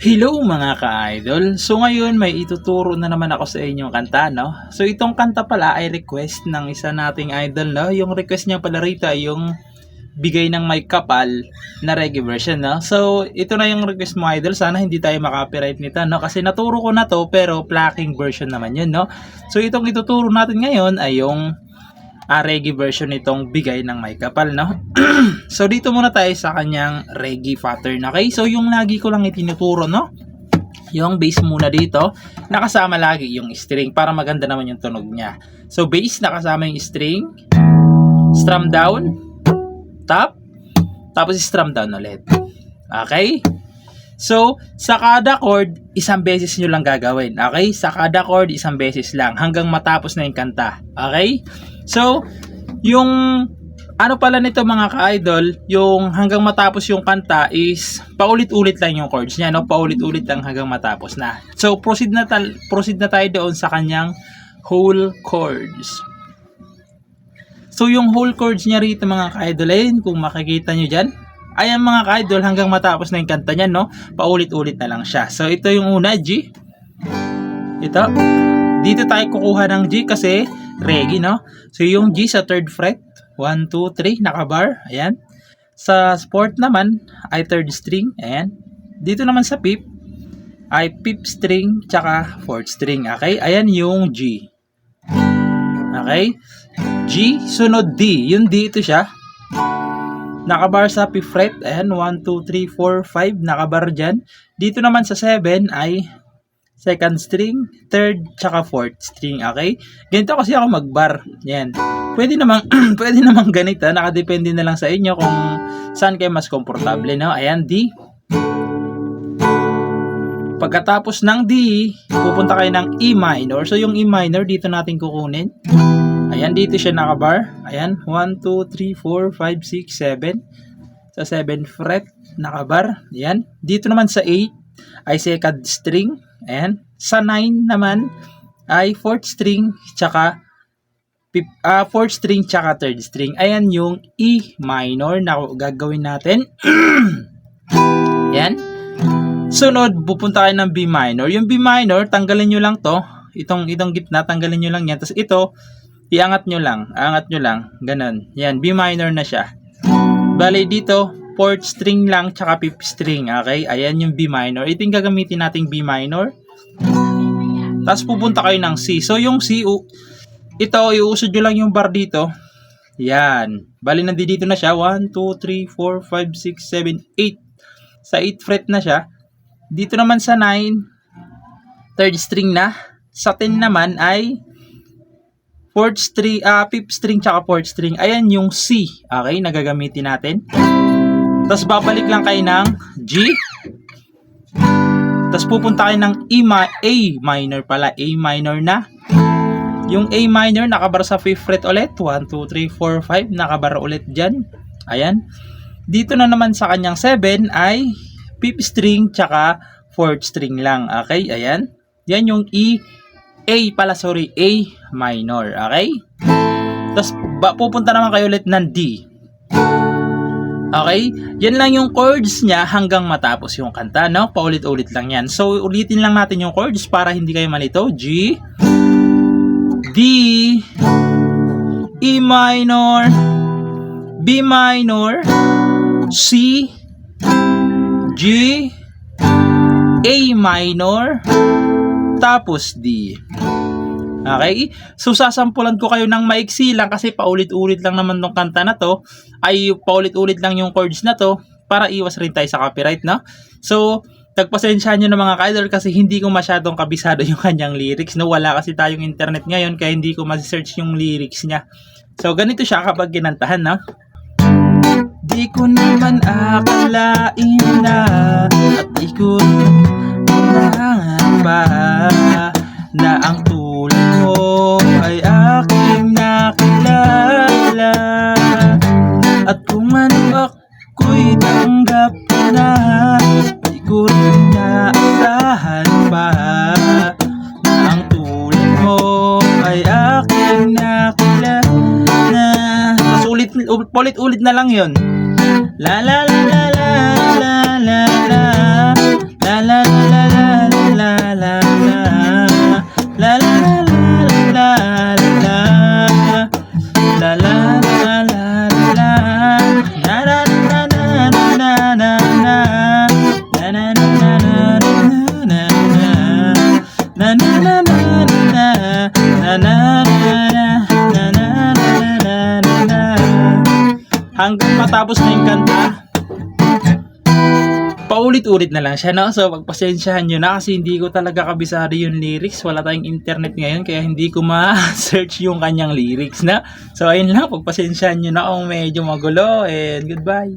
Hello mga ka-idol! So ngayon may ituturo na naman ako sa inyong kanta, no? So itong kanta pala ay request ng isa nating idol, no? Yung request niya pala rito ay yung Bigay ng May Kapal na reggae version, no? So ito na yung request mo, idol. Sana hindi tayo makapiright nito, no? Kasi naturo ko na to pero plucking version naman yun, no? So itong ituturo natin ngayon ay yung reggae version nitong Bigay ng May Kapal, no? So dito muna tayo sa kanyang reggae pattern, okay? So yung lagi ko lang itinuturo, no? Yung bass muna dito, nakasama lagi yung string para maganda naman yung tunog niya. So bass, nakasama yung string, strum down, top, tapos strum down ulit. Okay? So, sa kada chord, isang beses nyo lang gagawin. Okay? Sa kada chord, isang beses lang hanggang matapos na yung kanta. Okay? So, yung ano pala nito mga ka-idol, yung hanggang matapos yung kanta is paulit-ulit lang yung chords niya, no? Paulit-ulit lang hanggang matapos na. So, proceed na tayo doon sa kanyang whole chords. So, yung whole chords niya rito mga ka-idol, ayun, kung makikita nyo dyan, ayan mga ka-idol, hanggang matapos na yung kanta niya, no? Paulit-ulit na lang siya. So, ito yung una, G. Ito. Dito tayo kukuha ng G kasi reggae, no? So, yung G sa 3rd fret. 1, 2, 3, nakabar. Ayan. Sa fourth naman, ay 3rd string. Ayan. Dito naman sa fifth, ay 5th string, tsaka 4th string. Okay? Ayan yung G. Okay? G, sunod D. Yung D, ito siya. Nakabar sa 5th fret. Ayan, 1, 2, 3, 4, 5. Nakabar dyan. Dito naman sa 7 ay 2nd string, 3rd, tsaka 4th string. Okay? Ganito kasi ako magbar. Yan. Pwede namang, pwede namang ganito. Nakadepende na lang sa inyo kung saan kayo mas komportable. No? Ayan, D. Pagkatapos ng D, pupunta kayo ng E minor. So, yung E minor, dito natin kukunin. Ayan, dito siya nakabar. Ayan, 1, 2, 3, 4, 5, 6, 7. Sa 7th fret, nakabar. Ayan. Dito naman sa 8, ay 2nd string. Ayan. Sa 9 naman, ay 4th string, tsaka 4th string, tsaka 3rd string. Ayan yung E minor na gagawin natin. Ayan. Sunod, pupunta kayo ng B minor. Yung B minor, tanggalin nyo lang to. Itong gitna, tanggalin nyo lang yan. Tapos ito, iangat nyo lang. Angat nyo lang. Ganon. Yan, B minor na siya. Bale dito, 4th string lang, tsaka 5th string. Okay? Ayan yung B minor. Ito yung gagamitin nating B minor. Tapos pupunta kayo ng C. So yung C, ito, iusod nyo lang yung bar dito. Yan. Bale nandito na siya. 1, 2, 3, 4, 5, 6, 7, 8. Sa 8th fret na siya. Dito naman sa 9, 3rd string na. Sa 10 naman ay 4th string, 5th string, tsaka 4th string. Ayan yung C. Okay, nagagamitin natin. Tapos babalik lang kayo ng G. Tapos pupunta kayo ng A minor pala. A minor na. Yung A minor, nakabar sa 5th fret ulit. 1, 2, 3, 4, 5. Nakabar ulit dyan. Ayan. Dito na naman sa kanyang 7 ay 5th string, tsaka 4th string lang. Okay, ayan. Yan yung A minor. Okay? Tapos pupunta naman kayo ulit ng D. Okay? Yan lang yung chords niya hanggang matapos yung kanta, no? Paulit-ulit lang yan. So, ulitin lang natin yung chords para hindi kayo malito. G, D, E minor, B minor, C, G, A minor, tapos D. Okay? So, sasampulan ko kayo ng maiksi lang kasi paulit-ulit lang naman tong kanta na to. Ay, paulit-ulit lang yung chords na to para iwas rin tayo sa copyright, no? So, tagpasensyahan nyo na mga ka-idol kasi hindi ko masyadong kabisado yung kanyang lyrics, no? Wala kasi tayong internet ngayon kaya hindi ko ma-search yung lyrics niya. So, ganito siya kapag ginantahan, no? Di ko naman akalain na at di ko pa na ang tulad mo ay aking nakilala at kung ano ako'y tanggap na di ko rin naasahan pa na ang tulad mo ay aking nakilala. Tapos ulit-ulit na lang yun. La la la la la la la la la la matapos na yung kanta, paulit-ulit na lang siya, no? So, pagpasensyahan nyo na kasi hindi ko talaga kabisado yung lyrics. Wala tayong internet ngayon kaya hindi ko ma-search yung kanyang lyrics, na. So, ayun lang. Pagpasensyahan nyo na kung medyo magulo and goodbye.